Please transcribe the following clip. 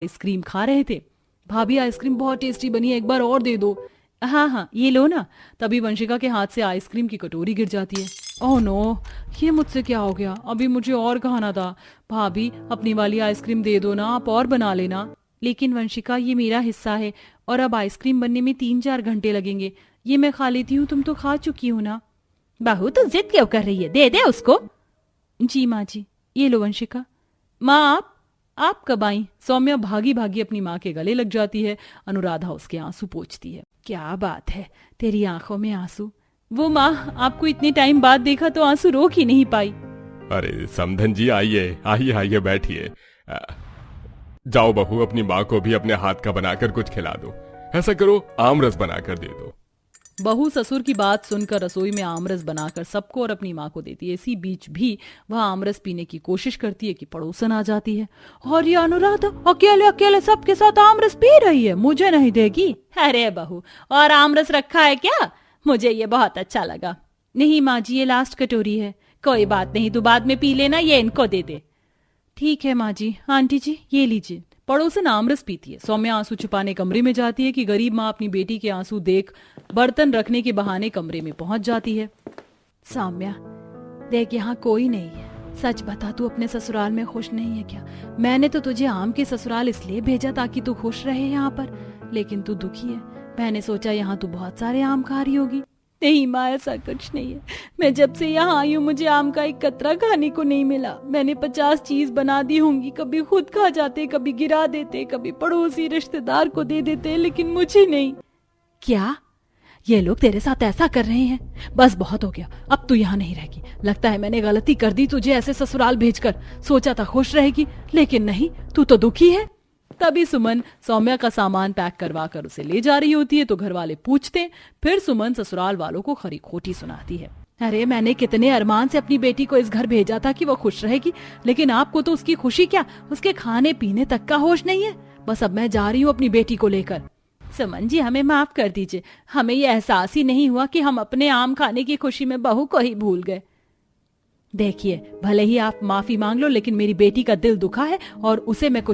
Ice cream खा रहे थे। भाभी आइसक्रीम बहुत टेस्टी बनी है, एक बार और दे दो। हाँ हाँ ये लो ना। तभी वंशिका के हाथ से आइसक्रीम की कटोरी गिर जाती है। ओह नो, ये मुझसे क्या हो गया? अभी मुझे और खाना था। भाभी अपनी वाली आइसक्रीम दे दो ना, आप और बना लेना। लेकिन वंशिका ये मेरा हिस्सा है और अब आइसक्रीम बनने में 3-4 घंटे लगेंगे। ये मैं खा लेती हूँ, तुम तो खा चुकी हो ना। बहू तो जिद क्यों कर रही है, दे दे उसको। जी माँ जी, ये लो वंशिका। माँ आप कब आई? सौम्या भागी भागी अपनी माँ के गले लग जाती है। अनुराधा उसके आंसू पोंछती है। क्या बात है, तेरी आंखों में आंसू? वो माँ, आपको इतने टाइम बाद देखा तो आंसू रोक ही नहीं पाई। अरे समधन जी, आइए आइए आइए बैठिए। जाओ बहू, अपनी माँ को भी अपने हाथ का बनाकर कुछ खिला दो। ऐसा करो, आमरस बनाकर दे दो। बहू ससुर की बात सुनकर रसोई में आमरस बनाकर सबको और अपनी माँ को देती है। इसी बीच भी वह आमरस पीने की कोशिश करती है कि पड़ोसन आ जाती है। और ये अनुराधा अकेले अकेले सबके साथ आमरस पी रही है, मुझे नहीं देगी? अरे बहू, और आमरस रखा है क्या? मुझे ये बहुत अच्छा लगा। नहीं माँ जी, ये लास्ट कटोरी है। कोई बात नहीं, तू बाद में पी लेना, ये इनको दे दे। ठीक है माँ जी। आंटी जी ये लीजिए। पड़ोसन आमरस पीती है। सौम्या आंसू छुपाने कमरे में जाती है कि गरीब माँ अपनी बेटी के आंसू देख बर्तन रखने के बहाने कमरे में पहुंच जाती है। सौम्या देख, यहाँ कोई नहीं है। सच बता, तू अपने ससुराल में खुश नहीं है क्या? मैंने तो तुझे आम के ससुराल इसलिए भेजा ताकि तू खुश रहे यहाँ पर, लेकिन तू दुखी है। मैंने सोचा यहाँ तू बहुत सारे आम खा रही होगी। नहीं माँ, ऐसा कुछ नहीं है। मैं जब से यहाँ आई हूँ मुझे आम का एक कतरा खाने को नहीं मिला। मैंने 50 चीज बना दी होंगी, कभी खुद खा जाते, कभी गिरा देते, कभी पड़ोसी रिश्तेदार को दे देते, लेकिन मुझे नहीं। क्या ये लोग तेरे साथ ऐसा कर रहे हैं? बस बहुत हो गया, अब तू यहाँ नहीं रहेगी। लगता है मैंने गलती कर दी तुझे ऐसे ससुराल भेजकर। सोचा था खुश रहेगी, लेकिन नहीं, तू तो दुखी है। तभी सुमन सौम्या का सामान पैक करवा कर उसे ले जा रही होती है तो घर वाले पूछते। फिर सुमन ससुराल वालों को खरी खोटी सुनाती है। अरे मैंने कितने अरमान से अपनी बेटी को इस घर भेजा था कि वो खुश रहेगी, लेकिन आपको तो उसकी खुशी क्या, उसके खाने पीने तक का होश नहीं है। बस अब मैं जा रही हूँ अपनी बेटी को लेकर। सुमन जी हमें माफ कर दीजिए, हमें ये एहसास ही नहीं हुआ कि हम अपने आम खाने की खुशी में बहू को ही भूल गए। देखिए, भले ही आप माफी मांग लो, लेकिन मेरी बेटी का दिल दुखा है और उसे मैं कुछ